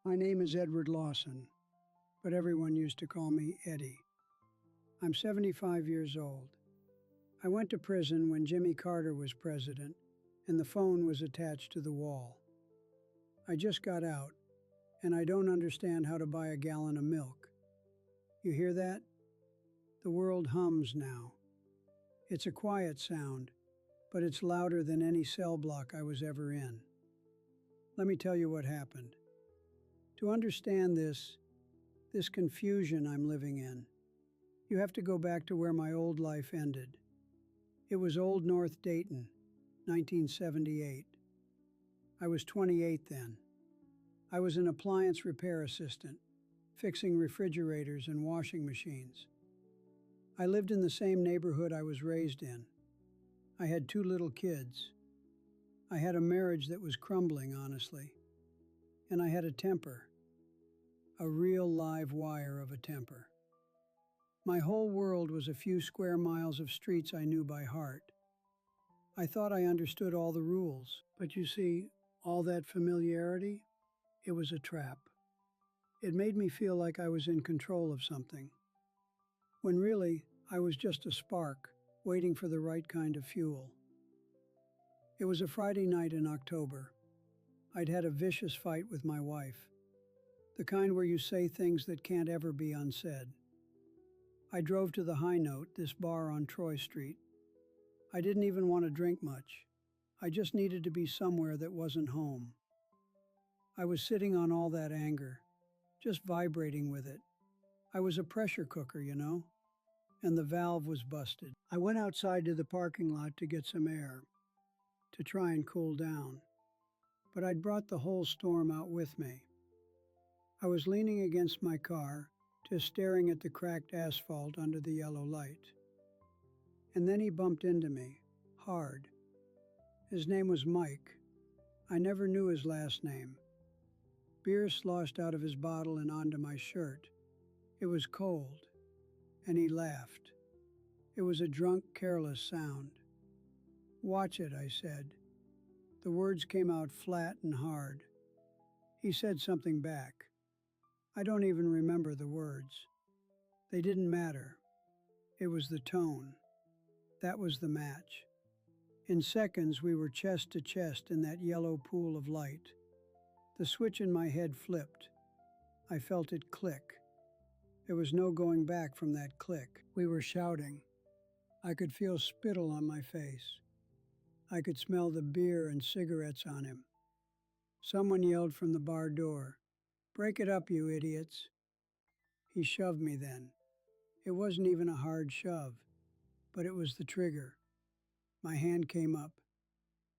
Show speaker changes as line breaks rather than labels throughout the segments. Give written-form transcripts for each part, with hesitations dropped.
My name is Edward Lawson, but everyone used to call me Eddie. I'm 75 years old. I went to prison when Jimmy Carter was president, and the phone was attached to the wall. I just got out, and I don't understand how to buy a gallon of milk. You hear that? The world hums now. It's a quiet sound, but it's louder than any cell block I was ever in. Let me tell you what happened. To understand this confusion I'm living in, you have to go back to where my old life ended. It was Old North Dayton, 1978. I was 28 then. I was an appliance repair assistant, fixing refrigerators and washing machines. I lived in the same neighborhood I was raised in. I had 2 little kids. I had a marriage that was crumbling, honestly. And I had a temper. A real live wire of a temper. My whole world was a few square miles of streets I knew by heart. I thought I understood all the rules, but you see, all that familiarity, it was a trap. It made me feel like I was in control of something, when really, I was just a spark, waiting for the right kind of fuel. It was a Friday night in October. I'd had a vicious fight with my wife, the kind where you say things that can't ever be unsaid. I drove to the High Note, this bar on Troy Street. I didn't even want to drink much. I just needed to be somewhere that wasn't home. I was sitting on all that anger, just vibrating with it. I was a pressure cooker, and the valve was busted. I went outside to the parking lot to get some air, to try and cool down. But I'd brought the whole storm out with me. I was leaning against my car, just staring at the cracked asphalt under the yellow light. And then he bumped into me, hard. His name was Mike. I never knew his last name. Beer sloshed out of his bottle and onto my shirt. It was cold, and he laughed. It was a drunk, careless sound. "Watch it," I said. The words came out flat and hard. He said something back. I don't even remember the words. They didn't matter. It was the tone. That was the match. In seconds, we were chest to chest in that yellow pool of light. The switch in my head flipped. I felt it click. There was no going back from that click. We were shouting. I could feel spittle on my face. I could smell the beer and cigarettes on him. Someone yelled from the bar door, "Break it up, you idiots." He shoved me then. It wasn't even a hard shove, but it was the trigger. My hand came up.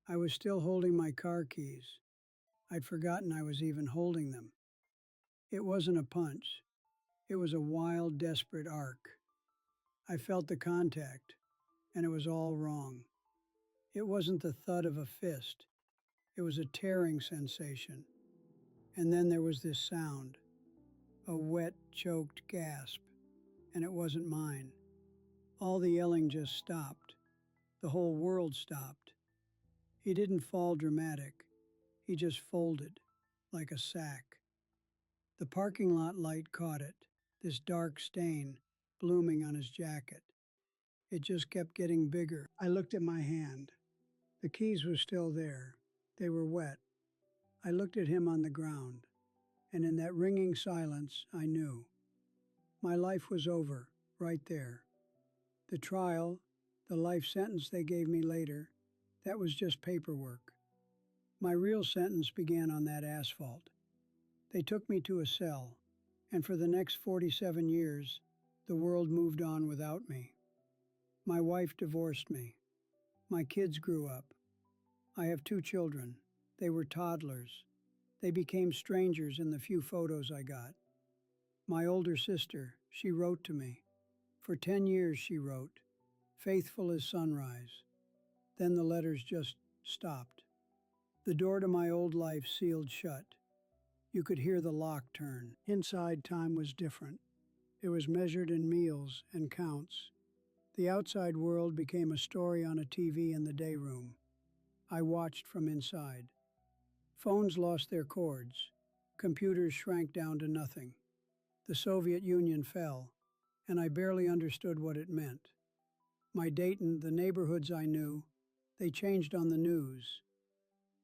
I was still holding my car keys. I'd forgotten I was even holding them. It wasn't a punch. It was a wild, desperate arc. I felt the contact, and it was all wrong. It wasn't the thud of a fist. It was a tearing sensation. And then there was this sound, a wet, choked gasp, and it wasn't mine. All the yelling just stopped. The whole world stopped. He didn't fall dramatic. He just folded, like a sack. The parking lot light caught it, this dark stain blooming on his jacket. It just kept getting bigger. I looked at my hand. The keys were still there. They were wet. I looked at him on the ground, and in that ringing silence, I knew. My life was over, right there. The trial, the life sentence they gave me later, that was just paperwork. My real sentence began on that asphalt. They took me to a cell, and for the next 47 years, the world moved on without me. My wife divorced me. My kids grew up. I have 2 children. They were toddlers. They became strangers in the few photos I got. My older sister, she wrote to me. For 10 years she wrote, faithful as sunrise. Then the letters just stopped. The door to my old life sealed shut. You could hear the lock turn. Inside, time was different. It was measured in meals and counts. The outside world became a story on a TV in the day room. I watched from inside. Phones lost their cords. Computers shrank down to nothing. The Soviet Union fell, and I barely understood what it meant. My Dayton, the neighborhoods I knew, they changed on the news.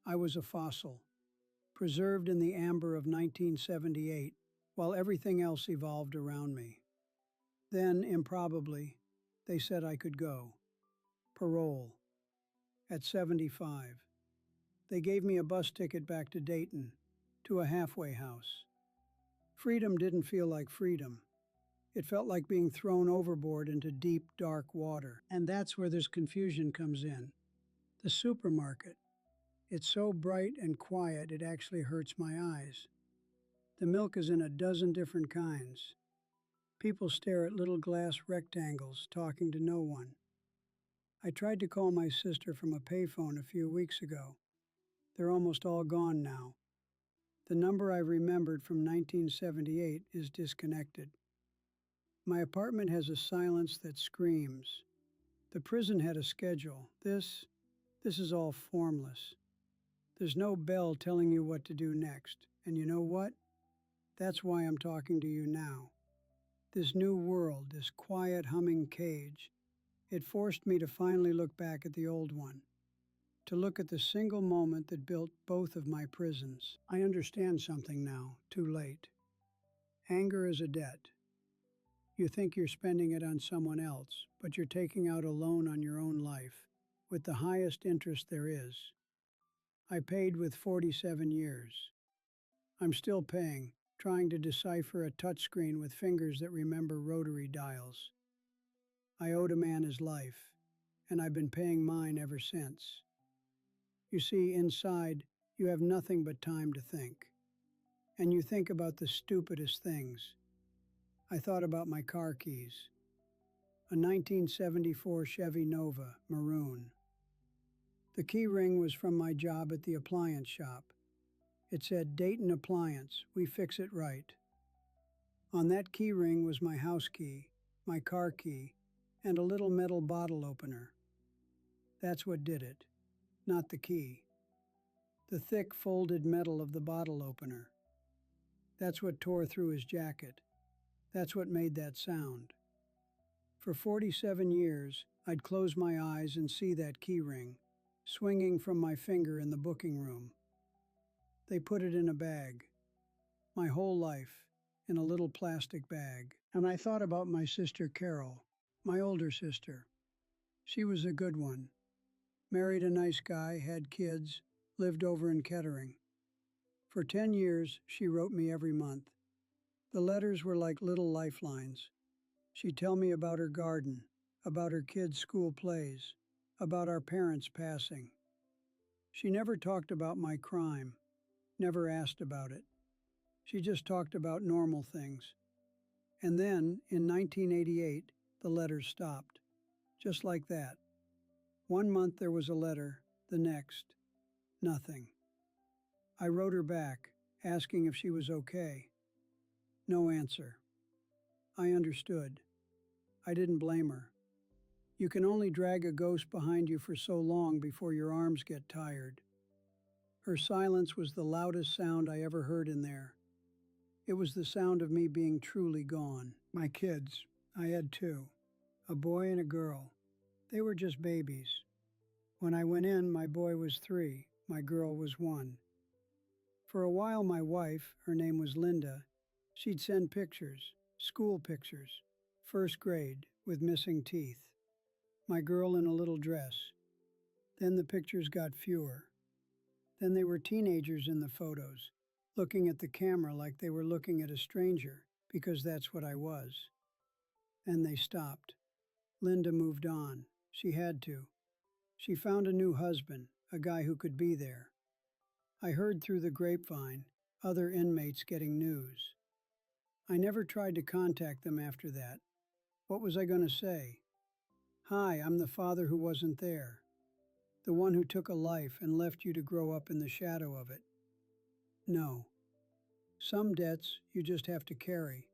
I was a fossil, preserved in the amber of 1978, while everything else evolved around me. Then, improbably, they said I could go. Parole. At 75. They gave me a bus ticket back to Dayton, to a halfway house. Freedom didn't feel like freedom. It felt like being thrown overboard into deep, dark water. And that's where this confusion comes in. The supermarket. It's so bright and quiet it actually hurts my eyes. The milk is in a dozen different kinds. People stare at little glass rectangles, talking to no one. I tried to call my sister from a payphone a few weeks ago. They're almost all gone now. The number I remembered from 1978 is disconnected. My apartment has a silence that screams. The prison had a schedule. This is all formless. There's no bell telling you what to do next. And you know what? That's why I'm talking to you now. This new world, this quiet humming cage, it forced me to finally look back at the old one, to look at the single moment that built both of my prisons. I understand something now, too late. Anger is a debt. You think you're spending it on someone else, but you're taking out a loan on your own life, with the highest interest there is. I paid with 47 years. I'm still paying, trying to decipher a touchscreen with fingers that remember rotary dials. I owed a man his life, and I've been paying mine ever since. You see, inside, you have nothing but time to think. And you think about the stupidest things. I thought about my car keys. A 1974 Chevy Nova, maroon. The key ring was from my job at the appliance shop. It said, "Dayton Appliance, we fix it right." On that key ring was my house key, my car key, and a little metal bottle opener. That's what did it, not the key. The thick folded metal of the bottle opener. That's what tore through his jacket. That's what made that sound. For 47 years, I'd close my eyes and see that key ring, swinging from my finger in the booking room. They put it in a bag. My whole life, in a little plastic bag. And I thought about my sister Carol, my older sister. She was a good one. Married a nice guy, had kids, lived over in Kettering. For 10 years, she wrote me every month. The letters were like little lifelines. She'd tell me about her garden, about her kids' school plays, about our parents passing. She never talked about my crime, never asked about it. She just talked about normal things. And then, in 1988, the letters stopped. Just like that. One month there was a letter, the next, nothing. I wrote her back, asking if she was okay. No answer. I understood. I didn't blame her. You can only drag a ghost behind you for so long before your arms get tired. Her silence was the loudest sound I ever heard in there. It was the sound of me being truly gone. My kids, I had two, a boy and a girl. They were just babies. When I went in, my boy was 3, my girl was 1. For a while, my wife, her name was Linda, she'd send pictures, school pictures, first grade, with missing teeth. My girl in a little dress. Then the pictures got fewer. Then they were teenagers in the photos, looking at the camera like they were looking at a stranger, because that's what I was. And they stopped. Linda moved on. She had to. She found a new husband, a guy who could be there. I heard through the grapevine other inmates getting news. I never tried to contact them after that. What was I going to say? "Hi, I'm the father who wasn't there. The one who took a life and left you to grow up in the shadow of it." No. Some debts you just have to carry.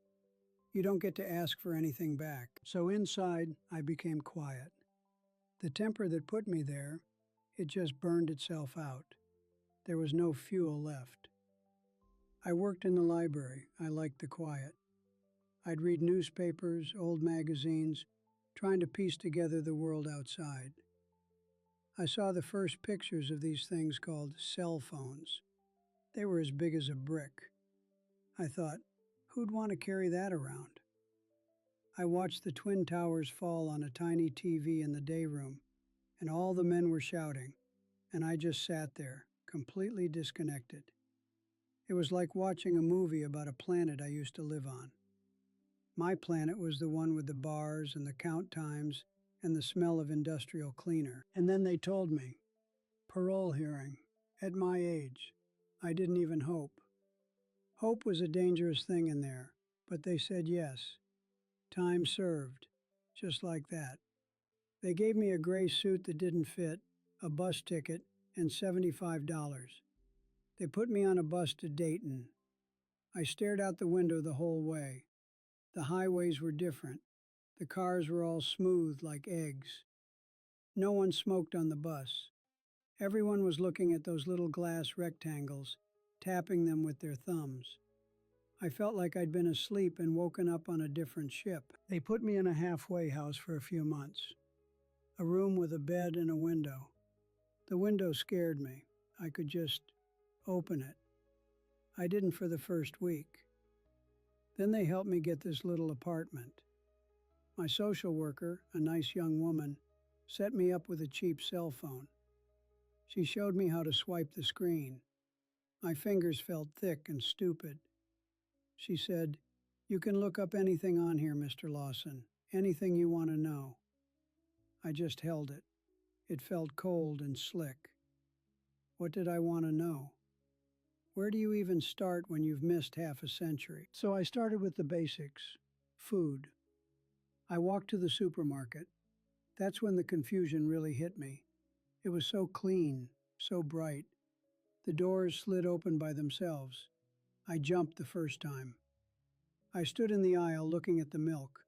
You don't get to ask for anything back. So inside, I became quiet. The temper that put me there, it just burned itself out. There was no fuel left. I worked in the library. I liked the quiet. I'd read newspapers, old magazines, trying to piece together the world outside. I saw the first pictures of these things called cell phones. They were as big as a brick. I thought, who'd want to carry that around? I watched the Twin Towers fall on a tiny TV in the day room, and all the men were shouting, and I just sat there, completely disconnected. It was like watching a movie about a planet I used to live on. My planet was the one with the bars and the count times and the smell of industrial cleaner. And then they told me, parole hearing, at my age. I didn't even hope. Hope was a dangerous thing in there, but they said yes. Time served, just like that. They gave me a gray suit that didn't fit, a bus ticket, and $75. They put me on a bus to Dayton. I stared out the window the whole way. The highways were different. The cars were all smooth like eggs. No one smoked on the bus. Everyone was looking at those little glass rectangles, tapping them with their thumbs. I felt like I'd been asleep and woken up on a different ship. They put me in a halfway house for a few months, a room with a bed and a window. The window scared me. I could just open it. I didn't for the first week. Then they helped me get this little apartment. My social worker, a nice young woman, set me up with a cheap cell phone. She showed me how to swipe the screen. My fingers felt thick and stupid. She said, "You can look up anything on here, Mr. Lawson, anything you want to know." I just held it. It felt cold and slick. What did I want to know? Where do you even start when you've missed half a century? So I started with the basics. Food. I walked to the supermarket. That's when the confusion really hit me. It was so clean, so bright. The doors slid open by themselves. I jumped the first time. I stood in the aisle looking at the milk.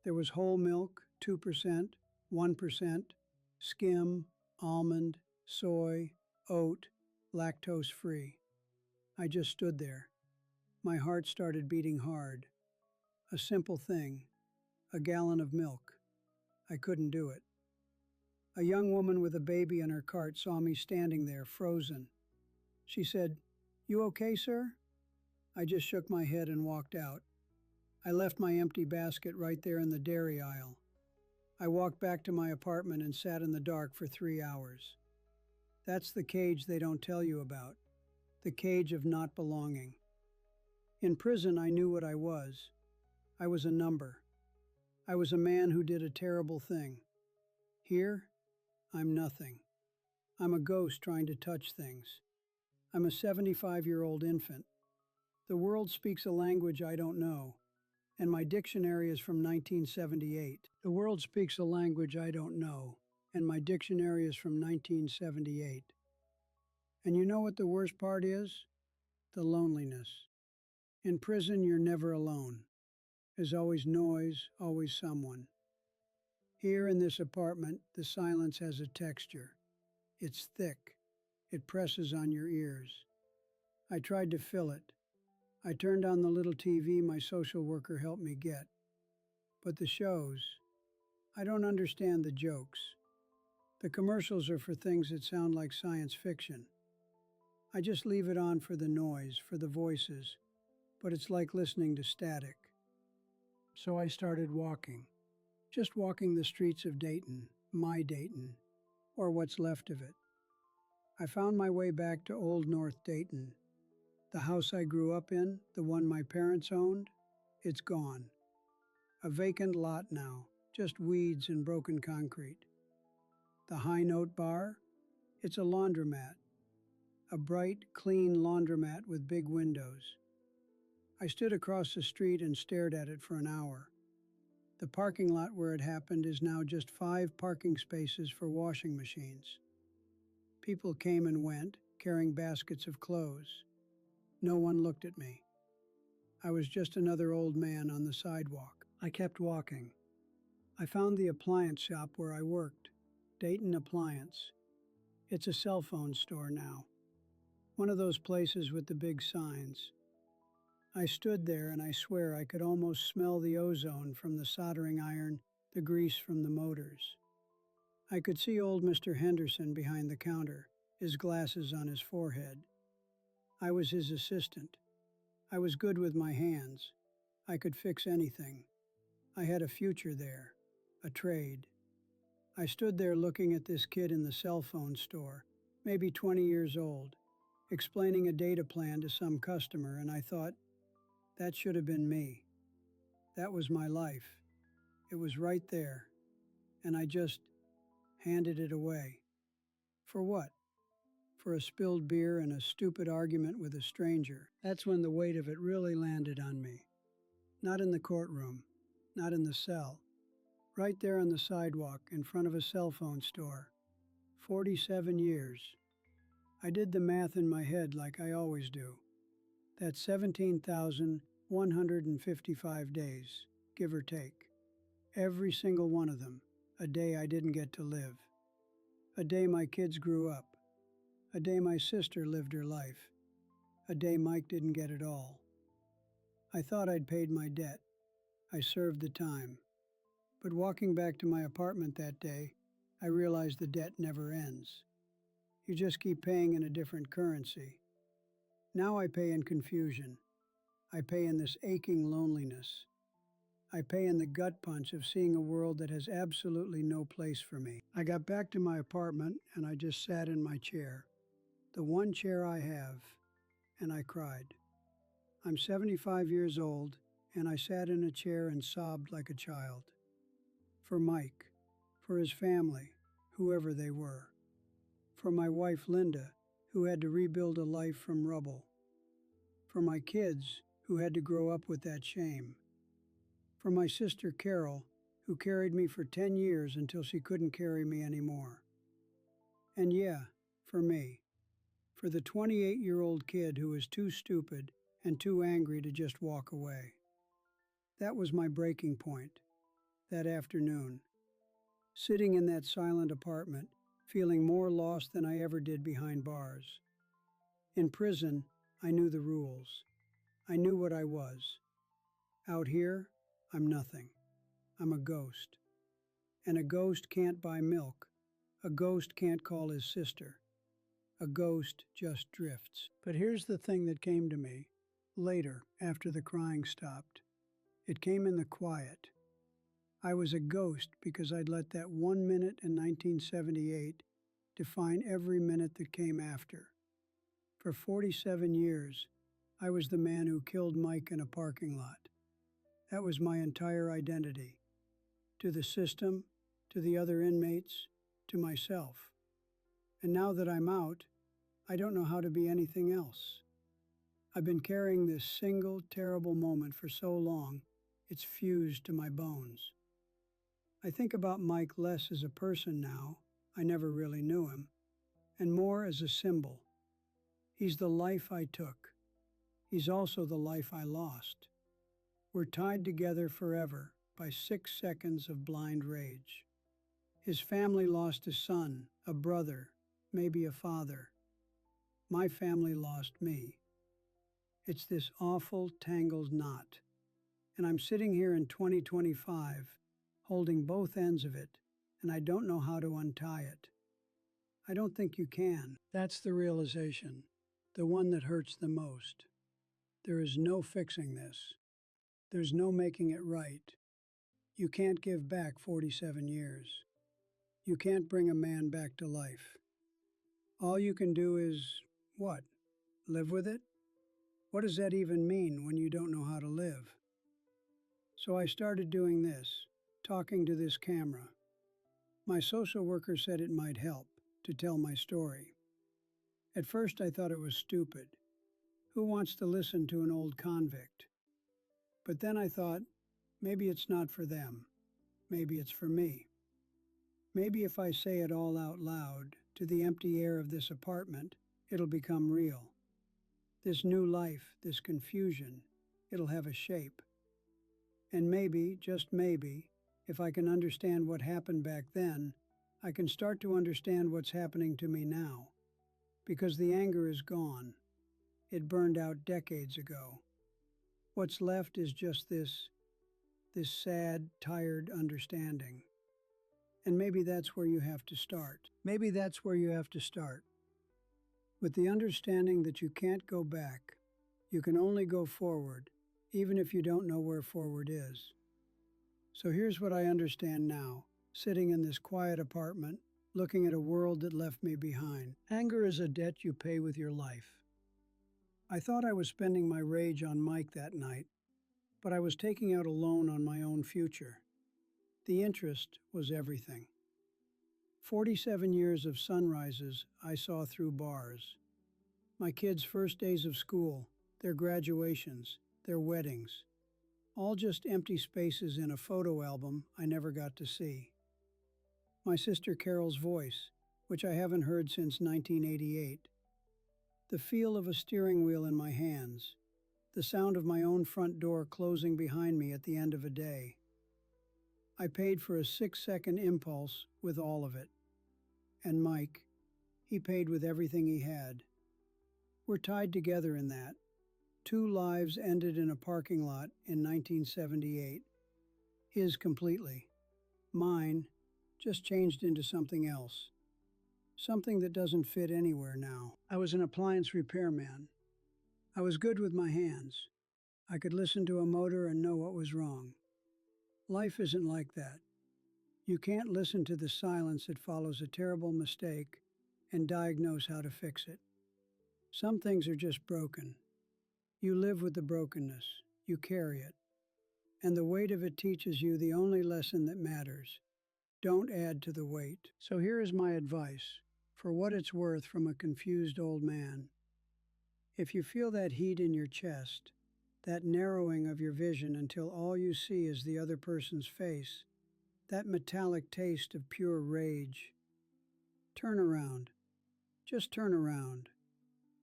There was whole milk, 2%, 1%, skim, almond, soy, oat, lactose-free. I just stood there. My heart started beating hard. A simple thing, a gallon of milk. I couldn't do it. A young woman with a baby in her cart saw me standing there, frozen. She said, "You okay, sir?" I just shook my head and walked out. I left my empty basket right there in the dairy aisle. I walked back to my apartment and sat in the dark for 3 hours. That's the cage they don't tell you about, the cage of not belonging. In prison, I knew what I was. I was a number. I was a man who did a terrible thing. Here, I'm nothing. I'm a ghost trying to touch things. I'm a 75-year-old infant. The world speaks a language I don't know, and my dictionary is from 1978. The world speaks a language I don't know, and my dictionary is from 1978. And you know what the worst part is? The loneliness. In prison, you're never alone. There's always noise, always someone. Here in this apartment, the silence has a texture. It's thick. It presses on your ears. I tried to fill it. I turned on the little TV my social worker helped me get. But the shows, I don't understand the jokes. The commercials are for things that sound like science fiction. I just leave it on for the noise, for the voices, but it's like listening to static. So I started walking, just walking the streets of Dayton, my Dayton, or what's left of it. I found my way back to Old North Dayton. The house I grew up in, the one my parents owned, it's gone. A vacant lot now, just weeds and broken concrete. The High Note Bar, it's a laundromat. A bright, clean laundromat with big windows. I stood across the street and stared at it for an hour. The parking lot where it happened is now just 5 parking spaces for washing machines. People came and went, carrying baskets of clothes. No one looked at me. I was just another old man on the sidewalk. I kept walking. I found the appliance shop where I worked, Dayton Appliance. It's a cell phone store now. One of those places with the big signs. I stood there and I swear I could almost smell the ozone from the soldering iron, the grease from the motors. I could see old Mr. Henderson behind the counter, his glasses on his forehead. I was his assistant. I was good with my hands. I could fix anything. I had a future there, a trade. I stood there looking at this kid in the cell phone store, maybe 20 years old, explaining a data plan to some customer, and I thought, that should have been me. That was my life. It was right there, and I just handed it away. For what? For a spilled beer and a stupid argument with a stranger. That's when the weight of it really landed on me. Not in the courtroom, not in the cell. Right there on the sidewalk in front of a cell phone store. 47 years. I did the math in my head like I always do. That's 17,155 days, give or take. Every single one of them, a day I didn't get to live. A day my kids grew up. A day my sister lived her life. A day Mike didn't get it all. I thought I'd paid my debt. I served the time. But walking back to my apartment that day, I realized the debt never ends. You just keep paying in a different currency. Now I pay in confusion. I pay in this aching loneliness. I pay in the gut punch of seeing a world that has absolutely no place for me. I got back to my apartment and I just sat in my chair, the one chair I have, and I cried. I'm 75 years old, and I sat in a chair and sobbed like a child. For Mike, for his family, whoever they were. For my wife Linda, who had to rebuild a life from rubble. For my kids, who had to grow up with that shame. For my sister Carol, who carried me for 10 years until she couldn't carry me anymore. And yeah, for me. For the 28-year-old kid who was too stupid and too angry to just walk away. That was my breaking point, that afternoon. Sitting in that silent apartment, feeling more lost than I ever did behind bars. In prison, I knew the rules. I knew what I was. Out here, I'm nothing. I'm a ghost. And a ghost can't buy milk. A ghost can't call his sister. A ghost just drifts. But here's the thing that came to me later, after the crying stopped. It came in the quiet. I was a ghost because I'd let that 1 minute in 1978 define every minute that came after. For 47 years, I was the man who killed Mike in a parking lot. That was my entire identity. To the system, to the other inmates, to myself. And now that I'm out, I don't know how to be anything else. I've been carrying this single terrible moment for so long, it's fused to my bones. I think about Mike less as a person now, I never really knew him, and more as a symbol. He's the life I took. He's also the life I lost. We're tied together forever by 6 seconds of blind rage. His family lost a son, a brother, maybe a father. My family lost me. It's this awful tangled knot. And I'm sitting here in 2025, holding both ends of it, and I don't know how to untie it. I don't think you can. That's the realization, the one that hurts the most. There is no fixing this. There's no making it right. You can't give back 47 years. You can't bring a man back to life. All you can do is, what? Live with it? What does that even mean when you don't know how to live? So I started doing this, talking to this camera. My social worker said it might help to tell my story. At first I thought it was stupid. Who wants to listen to an old convict? But then I thought, maybe it's not for them. Maybe it's for me. Maybe if I say it all out loud to the empty air of this apartment, it'll become real. This new life, this confusion, it'll have a shape. And maybe, just maybe, if I can understand what happened back then, I can start to understand what's happening to me now. Because the anger is gone. It burned out decades ago. What's left is just this sad, tired understanding. And maybe that's where you have to start. Maybe that's where you have to start. With the understanding that you can't go back. You can only go forward, even if you don't know where forward is. So here's what I understand now, sitting in this quiet apartment, looking at a world that left me behind. Anger is a debt you pay with your life. I thought I was spending my rage on Mike that night, but I was taking out a loan on my own future. The interest was everything. 47 years of sunrises I saw through bars. My kids' first days of school, their graduations, their weddings. All just empty spaces in a photo album I never got to see. My sister Carol's voice, which I haven't heard since 1988. The feel of a steering wheel in my hands. The sound of my own front door closing behind me at the end of a day. I paid for a 6-second impulse with all of it. And Mike, he paid with everything he had. We're tied together in that. 2 lives ended in a parking lot in 1978. His completely. Mine just changed into something else. Something that doesn't fit anywhere now. I was an appliance repairman. I was good with my hands. I could listen to a motor and know what was wrong. Life isn't like that. You can't listen to the silence that follows a terrible mistake and diagnose how to fix it. Some things are just broken. You live with the brokenness. You carry it. And the weight of it teaches you the only lesson that matters. Don't add to the weight. So here is my advice, for what it's worth from a confused old man. If you feel that heat in your chest, that narrowing of your vision until all you see is the other person's face, that metallic taste of pure rage, turn around. Just turn around.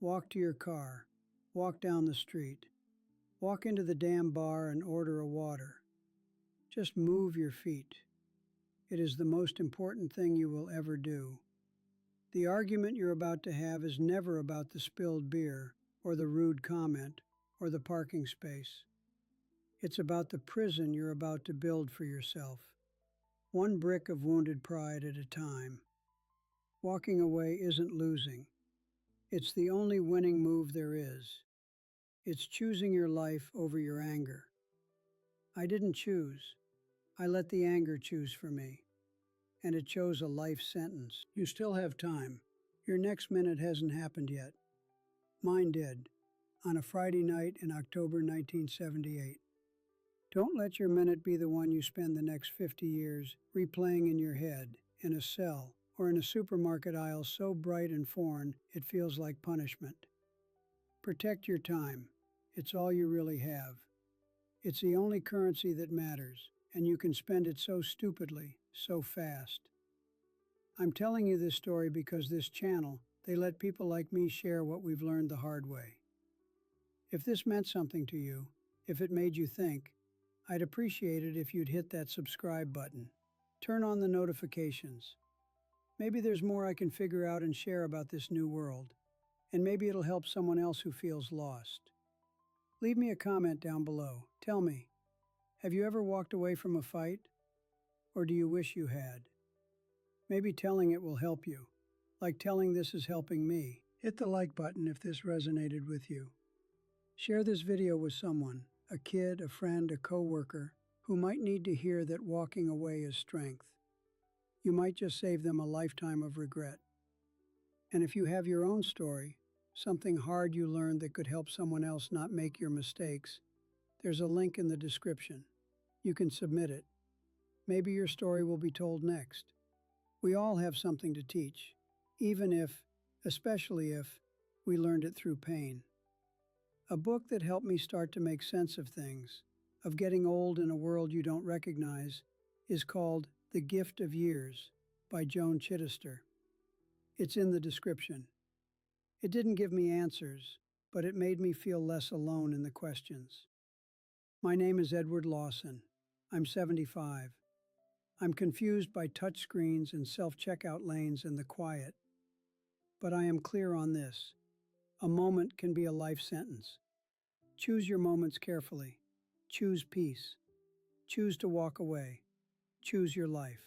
Walk to your car. Walk down the street. Walk into the damn bar and order a water. Just move your feet. It is the most important thing you will ever do. The argument you're about to have is never about the spilled beer, or the rude comment, or the parking space. It's about the prison you're about to build for yourself. One brick of wounded pride at a time. Walking away isn't losing. It's the only winning move there is. It's choosing your life over your anger. I didn't choose. I let the anger choose for me. And it chose a life sentence. You still have time. Your next minute hasn't happened yet. Mine did, on a Friday night in October 1978. Don't let your minute be the one you spend the next 50 years replaying in your head, in a cell, or in a supermarket aisle so bright and foreign it feels like punishment. Protect your time. It's all you really have. It's the only currency that matters, and you can spend it so stupidly, so fast. I'm telling you this story because this channel, they let people like me share what we've learned the hard way. If this meant something to you, if it made you think, I'd appreciate it if you'd hit that subscribe button. Turn on the notifications. Maybe there's more I can figure out and share about this new world, and maybe it'll help someone else who feels lost. Leave me a comment down below. Tell me, have you ever walked away from a fight? Or do you wish you had? Maybe telling it will help you, like telling this is helping me. Hit the like button if this resonated with you. Share this video with someone, a kid, a friend, a coworker, who might need to hear that walking away is strength. You might just save them a lifetime of regret. And if you have your own story, something hard you learned that could help someone else not make your mistakes, there's a link in the description. You can submit it. Maybe your story will be told next. We all have something to teach, even if, especially if, we learned it through pain. A book that helped me start to make sense of things, of getting old in a world you don't recognize, is called The Gift of Years by Joan Chittister. It's in the description. It didn't give me answers, but it made me feel less alone in the questions. My name is Edward Lawson. I'm 75. I'm confused by touchscreens and self-checkout lanes and the quiet. But I am clear on this. A moment can be a life sentence. Choose your moments carefully. Choose peace. Choose to walk away. Choose your life.